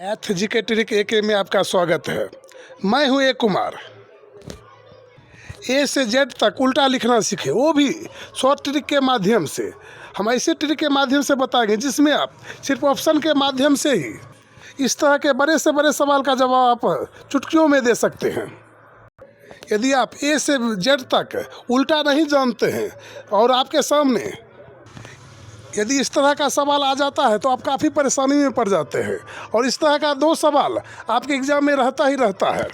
Math जी के trick AK में आपका स्वागत है। मैं हूं A कुमार। A से Z तक उल्टा लिखना सीखे, वो भी शॉर्ट ट्रिक के माध्यम से। हम ऐसे ट्रिक के माध्यम से बताएंगे जिसमें आप सिर्फ ऑप्शन के माध्यम से ही इस तरह के बड़े से बड़े सवाल का जवाब आप चुटकियों में दे सकते हैं। यदि आप A से Z तक उल्टा नहीं जानते हैं और आपके सामने यदि इस तरह का सवाल आ जाता है तो आप काफ़ी परेशानी में पड़ जाते हैं। और इस तरह का दो सवाल आपके एग्जाम में रहता ही रहता है।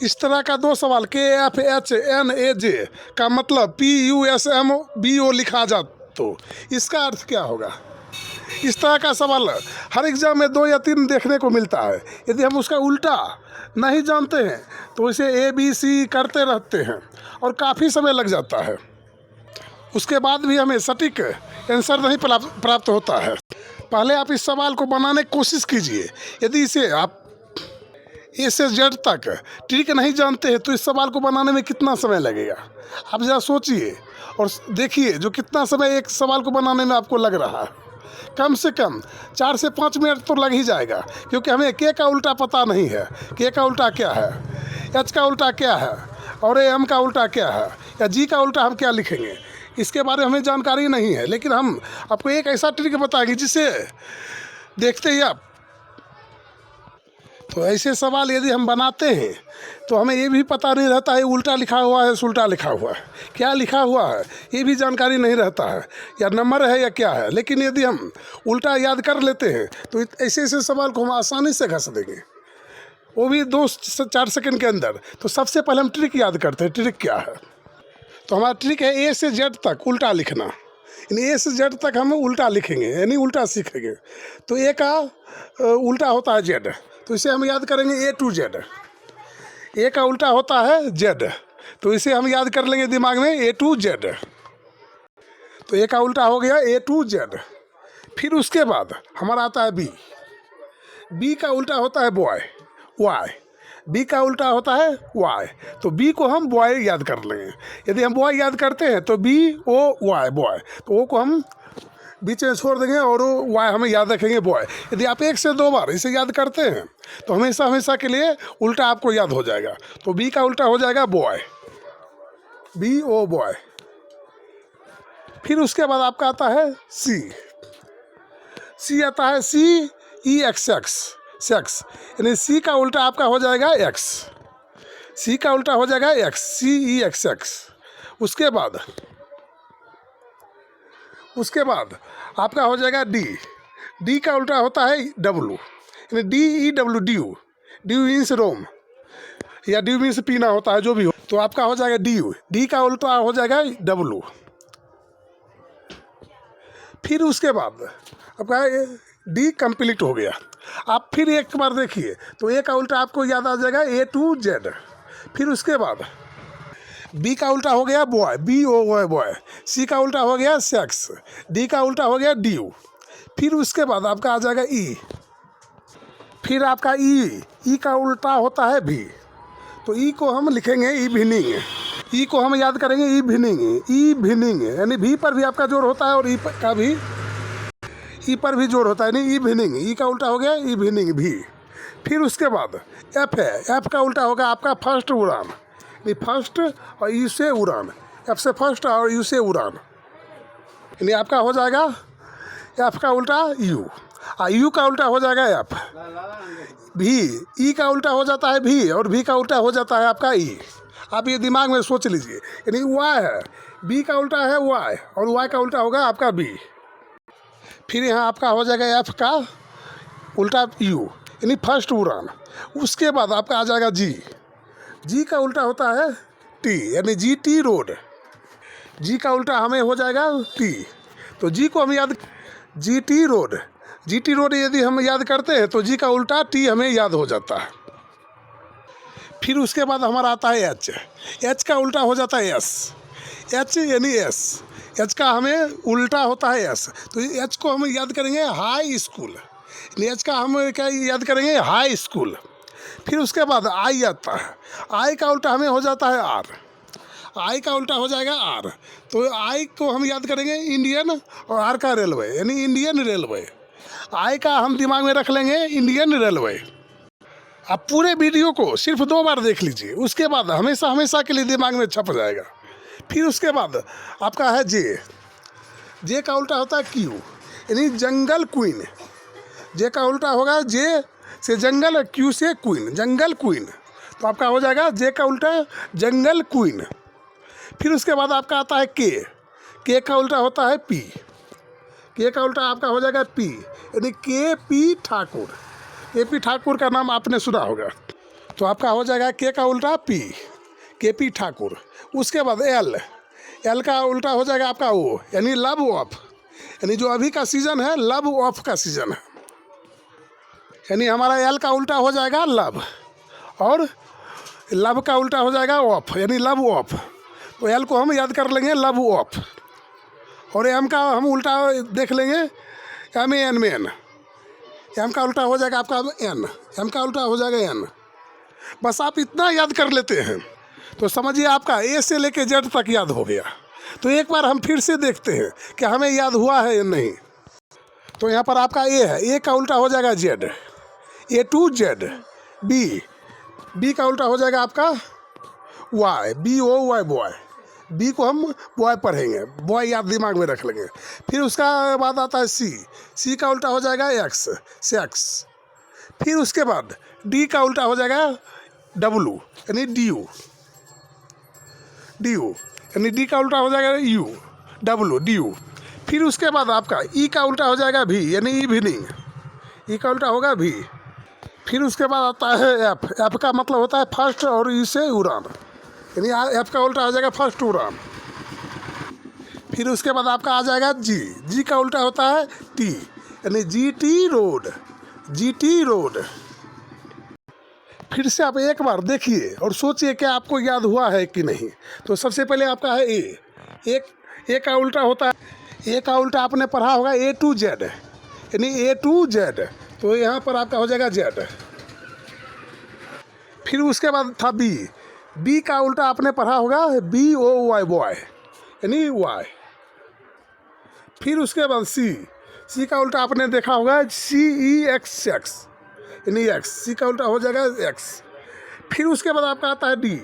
इस तरह का दो सवाल KFHNAJ का मतलब PUSMBO लिखा जा तो इसका अर्थ क्या होगा। इस तरह का सवाल हर एग्जाम में 2 या 3 देखने को मिलता है। यदि हम उसका उल्टा नहीं जानते हैं तो इसे ABC करते रहते हैं और काफ़ी समय लग जाता है। उसके बाद भी हमें सटीक आंसर नहीं प्राप्त होता है। पहले आप इस सवाल को बनाने की कोशिश कीजिए। यदि इसे आप A से Z तक ट्रिक नहीं जानते हैं तो इस सवाल को बनाने में कितना समय लगेगा, आप ज़रा सोचिए और देखिए जो कितना समय एक सवाल को बनाने में आपको लग रहा है। कम से कम 4 से 5 मिनट तो लग ही जाएगा, क्योंकि हमें K का उल्टा पता नहीं है। K का उल्टा क्या है, H का उल्टा क्या है और M का उल्टा क्या है या G का उल्टा हम क्या लिखेंगे, इसके बारे में हमें जानकारी नहीं है। लेकिन हम आपको एक ऐसा ट्रिक बताएंगे जिसे देखते ही आप तो ऐसे सवाल यदि हम बनाते हैं तो हमें ये भी पता नहीं रहता है उल्टा लिखा हुआ है उल्टा लिखा हुआ है, क्या लिखा हुआ है ये भी जानकारी नहीं रहता है, या नंबर है या क्या है। लेकिन यदि हम उल्टा याद कर लेते हैं तो ऐसे ऐसे सवाल को हम आसानी से घस देंगे, वो भी 2 से 4 सेकंड के अंदर। तो सबसे पहले हम ट्रिक याद करते हैं। ट्रिक क्या है, तो हमारा ट्रिक है A से Z तक उल्टा लिखना। यानी A से Z तक हम उल्टा लिखेंगे, यानी उल्टा सीखेंगे। तो A का उल्टा होता है Z, तो इसे हम याद करेंगे A to Z। A का उल्टा होता है Z, तो इसे हम याद कर लेंगे दिमाग में A to Z। तो A का उल्टा हो गया A to Z। फिर उसके बाद हमारा आता है B। B का उल्टा होता है बॉय, Y। B का उल्टा होता है Y, तो B को हम बॉय याद कर लेंगे। यदि हम बॉय याद करते हैं तो BOY बॉय, तो O को हम बीच में छोड़ देंगे और Y हमें याद रखेंगे बॉय। यदि आप 1 से 2 बार इसे याद करते हैं तो हमेशा हमेशा के लिए उल्टा आपको याद हो जाएगा। तो B का उल्टा हो जाएगा बॉय, BO बॉय। फिर उसके बाद आपका आता है C आता है CEXX सेक्स, यानी C का उल्टा आपका हो जाएगा X। C का उल्टा हो जाएगा X, CEXX। उसके बाद आपका हो जाएगा D का उल्टा होता है W, यानी DEW ड्यू मीन्स रोम या ड्यू मीन्स पीना होता है, जो भी हो। तो आपका हो जाएगा D का उल्टा हो जाएगा W। फिर उसके बाद आपका D कंप्लीट हो गया। आप फिर एक बार देखिए तो A का उल्टा आपको याद आ जाएगा A to Z। फिर उसके बाद B का उल्टा हो गया बॉय, BOY बॉय। C का उल्टा हो गया सेक्स, D का उल्टा हो गया ड्यू। फिर उसके बाद आपका आ जाएगा E। फिर आपका E का उल्टा होता है V, तो E को हम लिखेंगे इवनिंग। E को हम याद करेंगे इवनिंग, यानी V पर भी आपका जोर होता है और E पर भी जोर होता है, यानी इवनिंग। E का उल्टा हो गया इवनिंग भी। फिर उसके बाद F है, F का उल्टा होगा आपका फर्स्ट उड़ान, यानी फर्स्ट और U से उड़ान, F से फर्स्ट और U से उड़ान, यानी आपका हो जाएगा F का उल्टा U और U का उल्टा हो जाएगा F। V, E का उल्टा हो जाता है V और V का उल्टा हो जाता है आपका E। आप ये दिमाग में सोच लीजिए, यानी Y है, B का उल्टा है Y और Y का उल्टा होगा आपका B। फिर यहाँ आपका हो जाएगा F का उल्टा U, यानी फर्स्ट उड़ान। उसके बाद आपका आ जाएगा G का उल्टा होता है T, यानी GT रोड। G का उल्टा हमें हो जाएगा T, तो G को हम याद GT रोड यदि हम याद करते हैं तो G का उल्टा T हमें याद हो जाता है। फिर उसके बाद हमारा आता है H का उल्टा हो जाता है H यानी S। H का हमें उल्टा होता है S, तो H को हम याद करेंगे हाई स्कूल, यानी H का हम क्या याद करेंगे हाई स्कूल। फिर उसके बाद I आता है, I का उल्टा हमें हो जाता है R, I का उल्टा हो जाएगा R, तो I को हम याद करेंगे इंडियन और R का रेलवे, यानी इंडियन रेलवे। आई का हम दिमाग में रख लेंगे इंडियन रेलवे। आप पूरे वीडियो को सिर्फ 2 बार देख लीजिए, उसके बाद हमेशा हमेशा के लिए दिमाग में छप जाएगा। फिर उसके बाद आपका है जे। जे का उल्टा होता है क्यू, यानी जंगल क्वीन। जे का उल्टा होगा जे से जंगल, क्यू से क्वीन, जंगल क्वीन। तो आपका हो जाएगा जे का उल्टा जंगल क्वीन। फिर उसके बाद आपका आता है के। के का उल्टा होता है पी। के का उल्टा आपका हो जाएगा पी, यानी के पी ठाकुर। के पी ठाकुर का नाम आपने सुना होगा। तो आपका हो जाएगा के का उल्टा पी, के पी ठाकुर। उसके बाद एल। एल का उल्टा हो जाएगा आपका ओ, यानी लव ऑफ। यानी जो अभी का सीज़न है लव ऑफ का सीज़न है, यानी हमारा एल का उल्टा हो जाएगा लव, और लव का उल्टा हो जाएगा ऑफ, यानी लव ऑफ। तो एल को हम याद कर लेंगे लव ऑफ, और एम का हम उल्टा देख लेंगे एम ए एन में एन। एम का उल्टा हो जाएगा आपका एन, एम का उल्टा हो जाएगा एन। बस आप इतना याद कर लेते हैं तो समझिए आपका ए से लेके जेड तक याद हो गया। तो एक बार हम फिर से देखते हैं कि हमें याद हुआ है या नहीं। तो यहाँ पर आपका ए है, ए का उल्टा हो जाएगा Z, A to Z. B, B का उल्टा हो जाएगा आपका Y, B O Y boy. B को हम बॉय पढ़ेंगे, बॉय याद दिमाग में रख लेंगे। फिर उसका बाद आता है सी। सी का उल्टा हो जाएगा एक्स, सेक्स। फिर उसके बाद डी का उल्टा हो जाएगा डब्लू, यानी डी यू, डी यू, यानी डी का उल्टा हो जाएगा यू, डब्लू, डी यू। फिर उसके बाद आपका ई का उल्टा हो जाएगा भी, यानी इवनिंग। ई का उल्टा होगा भी। फिर उसके बाद आता है एफ। एफ का मतलब होता है फर्स्ट, और ई से उड़ान, यानी एफ का उल्टा हो जाएगा फर्स्ट उड़ान। फिर उसके बाद आपका आ जाएगा जी। जी का उल्टा होता है टी, यानी G T road, G T road. फिर से आप एक बार देखिए और सोचिए कि आपको याद हुआ है कि नहीं। तो सबसे पहले आपका है ए। एक ए का उल्टा होता है, ए का उल्टा आपने पढ़ा होगा ए टू जेड, यानी ए टू जेड। तो यहाँ पर आपका हो जाएगा जेड। फिर उसके बाद था बी। बी का उल्टा आपने पढ़ा होगा बी ओ वाई बॉय, यानी वाई। फिर उसके बाद सी। सी का उल्टा आपने देखा होगा सी ई एक्स एक्स, यानी एक्स। सी का उल्टा हो जाएगा एक्स। फिर उसके बाद आपका आता है डी।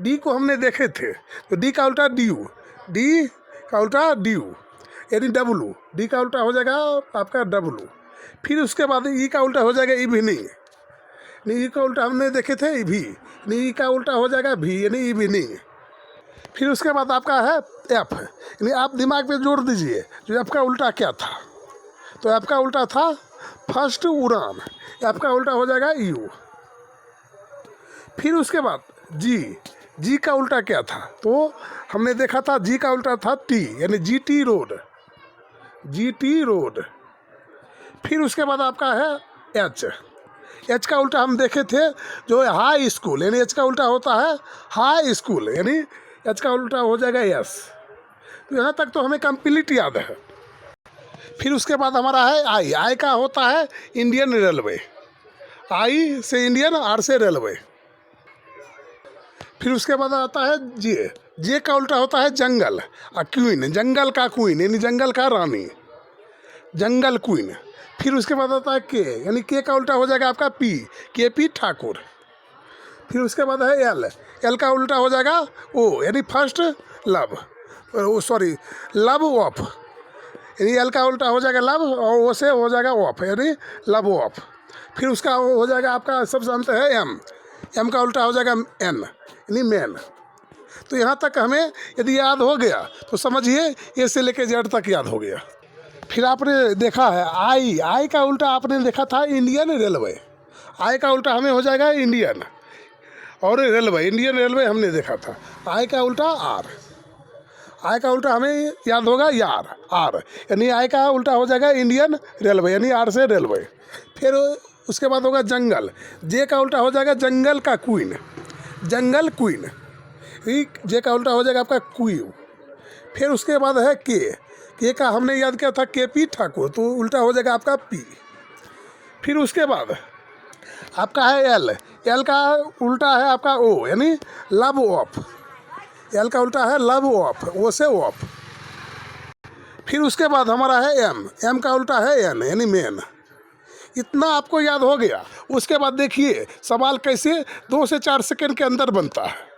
डी को हमने देखे थे, तो डी का उल्टा डी यू, डी का उल्टा डी यू, यानी डब्लू। डी का उल्टा हो जाएगा आपका डब्लू। फिर उसके बाद ई का उल्टा हो जाएगा इवनिंग। ई का उल्टा हमने देखे थे भी, ई का उल्टा हो जाएगा भी, यानी इवनिंग। फिर उसके बाद आपका है एफ, यानी आप दिमाग पे जोड़ दीजिए जो एफ का उल्टा क्या था। तो एफ का उल्टा था फर्स्ट उड़ान, एफ का उल्टा हो जाएगा यू। फिर उसके बाद जी। जी का उल्टा क्या था, तो हमने देखा था जी का उल्टा था टी, यानी G T road, G T road. फिर उसके बाद आपका है एच। एच का उल्टा हम देखे थे जो है हाई स्कूल, यानी एच का उल्टा होता है हाई स्कूल, यानी एच का उल्टा हो जाएगा एस। तो यहाँ तक तो हमें कंप्लीट याद है। फिर उसके बाद हमारा है आई। आई का होता है इंडियन रेलवे, आई से इंडियन, आर से रेलवे। फिर उसके बाद आता है जे। जे का उल्टा होता है जंगल, क्वीन, जंगल का क्वीन, यानी जंगल का रानी, जंगल क्वीन। फिर उसके बाद आता है के, यानी के का उल्टा हो जाएगा आपका पी, के पी ठाकुर। फिर उसके बाद है एल। एल का उल्टा हो जाएगा ओ, यानी first love, sorry love of, यानी एल का उल्टा हो जाएगा लव, और ओ से हो जाएगा ऑफ, यानी लव ऑफ। फिर उसका हो जाएगा आपका सबसे अंत है एम। एम का उल्टा हो जाएगा एन, यानी मैन। तो यहाँ तक हमें यदि याद हो गया तो समझिए ए से लेके जेड तक याद हो गया। फिर आपने देखा है आई। आई का उल्टा आपने देखा था इंडियन रेलवे। आई का उल्टा हमें हो जाएगा इंडियन, और रेलवे, इंडियन रेलवे हमने देखा था। आई का उल्टा आर। आई का उल्टा हमें याद होगा यार, आर, यानी आई का उल्टा हो जाएगा इंडियन रेलवे, यानी आर से रेलवे। फिर उसके बाद होगा जंगल। जे का उल्टा हो जाएगा जंगल का क्वीन, जंगल क्वीन। जे का उल्टा हो जाएगा आपका क्यू। फिर उसके बाद है के का हमने याद किया था के पी ठाकुर, तो उल्टा हो जाएगा आपका पी। फिर उसके बाद आपका है एल। एल का उल्टा है आपका ओ, यानी लव ऑफ। एल का उल्टा है लव ऑफ, ओ से ऑफ। फिर उसके बाद हमारा है एम, एम का उल्टा है एन यानी मेन। इतना आपको याद हो गया। उसके बाद देखिए सवाल कैसे 2 से 4 सेकंड के अंदर बनता है।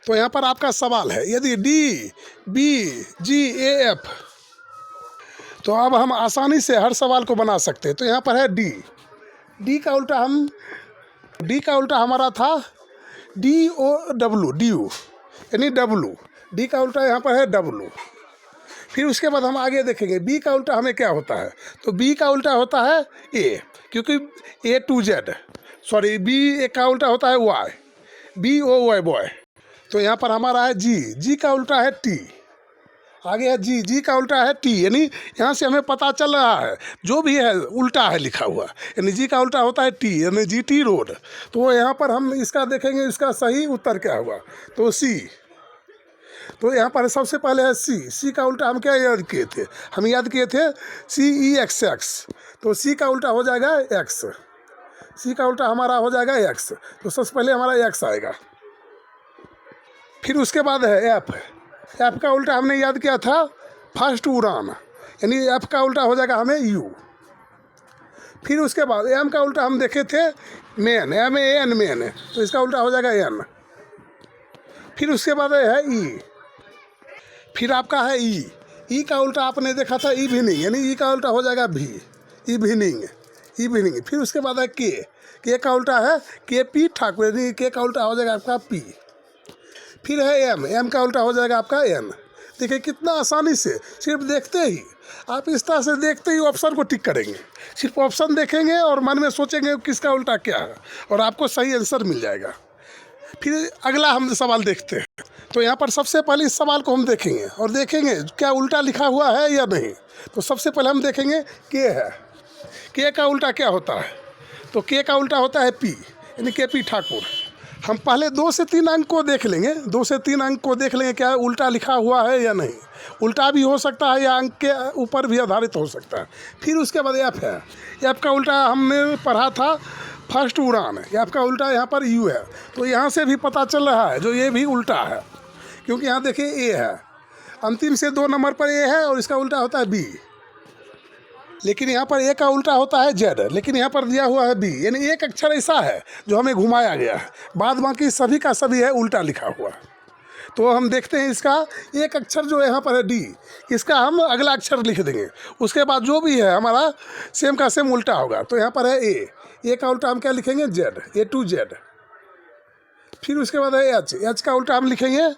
तो यहाँ पर आपका सवाल है यदि D B G A F, तो अब हम आसानी से हर सवाल को बना सकते हैं। तो यहाँ पर है डी, डी का उल्टा डी का उल्टा हमारा था D O W, D U यानी डब्लू, डी का उल्टा यहाँ पर है डब्लू। फिर उसके बाद हम आगे देखेंगे बी का उल्टा हमें क्या होता है, तो बी का उल्टा होता है ए, क्योंकि A to Z, sorry B A का उल्टा होता है Y, B O Y boy. तो यहाँ पर हमारा है जी, जी का उल्टा है टी, आगे है जी, जी का उल्टा है टी, यानी यहाँ से हमें पता चल रहा है जो भी है उल्टा है लिखा हुआ, यानी जी का उल्टा होता है टी, यानी जी टी रोड। तो यहाँ पर हम इसका देखेंगे इसका सही उत्तर क्या हुआ, तो सी। तो यहाँ पर सबसे पहले है सी, सी का उल्टा हम क्या याद किए थे, हम याद किए थे सी ई एक्स एक्स, तो सी का उल्टा हो जाएगा एक्स, सी का उल्टा हमारा हो जाएगा एक्स। तो सबसे पहले हमारा एक्स आएगा। फिर उसके बाद है एफ, एफ का उल्टा हमने याद किया था फर्स्ट उड़ान, यानी एफ का उल्टा हो जाएगा हमें यू। फिर उसके बाद एम का उल्टा हम देखे थे men, M A N men, तो इसका उल्टा हो जाएगा एन। फिर उसके बाद है ई, फिर आपका है ई, ई का उल्टा आपने देखा था इवनिंग, यानी ई का उल्टा हो जाएगा भी, इवनिंग, इवनिंग। फिर उसके बाद है के का उल्टा है के पी ठाकुर, यानी के का उल्टा हो जाएगा आपका पी। फिर है एम, एम का उल्टा हो जाएगा आपका एन। देखिए कितना आसानी से, सिर्फ देखते ही आप इस तरह से देखते ही ऑप्शन को टिक करेंगे, सिर्फ ऑप्शन देखेंगे और मन में सोचेंगे किसका उल्टा क्या है और आपको सही आंसर मिल जाएगा। फिर अगला हम सवाल देखते हैं। तो यहाँ पर सबसे पहले इस सवाल को हम देखेंगे और देखेंगे क्या उल्टा लिखा हुआ है या नहीं। तो सबसे पहले हम देखेंगे के है, के का उल्टा क्या होता है, तो के का उल्टा होता है पी, यानी के पी ठाकुर। हम पहले 2 से 3 अंक को देख लेंगे, 2 से 3 अंक को देख लेंगे क्या उल्टा लिखा हुआ है या नहीं। उल्टा भी हो सकता है या अंक के ऊपर भी आधारित हो सकता है। फिर उसके बाद एफ है, एफ का उल्टा हमने पढ़ा था फर्स्ट उड़ान, एफ का उल्टा यहाँ पर यू है। तो यहाँ से भी पता चल रहा है जो ये भी उल्टा है, क्योंकि यहाँ देखिए ए है, अंतिम से 2 नंबर पर ए है और इसका उल्टा होता है बी। लेकिन यहाँ पर ए का उल्टा होता है जेड, लेकिन यहाँ पर दिया हुआ है बी, यानी एक अक्षर ऐसा है जो हमें घुमाया गया है, बाद बाकी सभी का सभी है उल्टा लिखा हुआ। तो हम देखते हैं इसका एक अक्षर जो यहाँ पर है डी, इसका हम अगला अक्षर लिख देंगे, उसके बाद जो भी है हमारा सेम का सेम उल्टा होगा। तो यहाँ पर है ए का उल्टा हम क्या लिखेंगे जेड, ए टू जेड। फिर उसके बाद है एच, एच का उल्टा हम लिखेंगे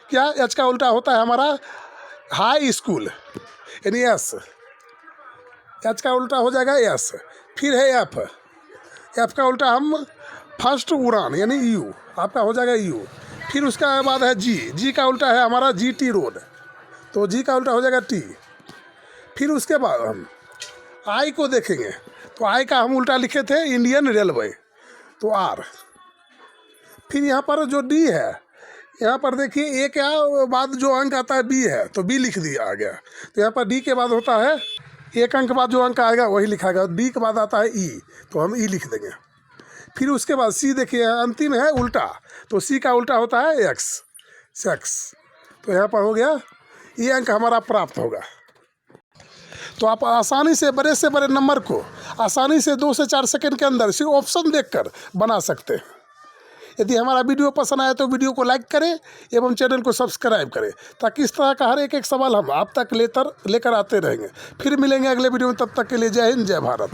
क्या, एच का उल्टा होता है हमारा हाई स्कूल, यानी एस, एच का उल्टा हो जाएगा एस। फिर है एफ, एफ का उल्टा हम फर्स्ट उड़ान यानी यू, आपका हो जाएगा यू। फिर उसका बाद है जी, जी का उल्टा है हमारा जी टी रोड, तो जी का उल्टा हो जाएगा टी। फिर उसके बाद हम आई को देखेंगे, तो आई का हम उल्टा लिखे थे इंडियन रेलवे, तो आर। फिर यहाँ पर जो डी है, यहाँ पर देखिए ए के बाद जो अंक आता है बी है, तो बी लिख दिया आ गया। तो यहाँ पर डी के बाद होता है एक अंक बाद जो अंक आएगा वही लिखा गया, डी के बाद आता है ई, तो हम ई लिख देंगे। फिर उसके बाद सी देखिए अंतिम है उल्टा, तो सी का उल्टा होता है एक्स, सेक्स। तो यहाँ पर हो गया, ये अंक हमारा प्राप्त होगा। तो आप आसानी से बड़े नंबर को आसानी से 2 से 4 सेकंड के अंदर सिर्फ ऑप्शन देखकर बना सकते हैं। यदि हमारा वीडियो पसंद आए तो वीडियो को लाइक करें एवं चैनल को सब्सक्राइब करें, ताकि इस तरह का हर एक सवाल हम आप तक लेकर आते रहेंगे। फिर मिलेंगे अगले वीडियो में, तब तक के लिए जय हिंद, जय भारत।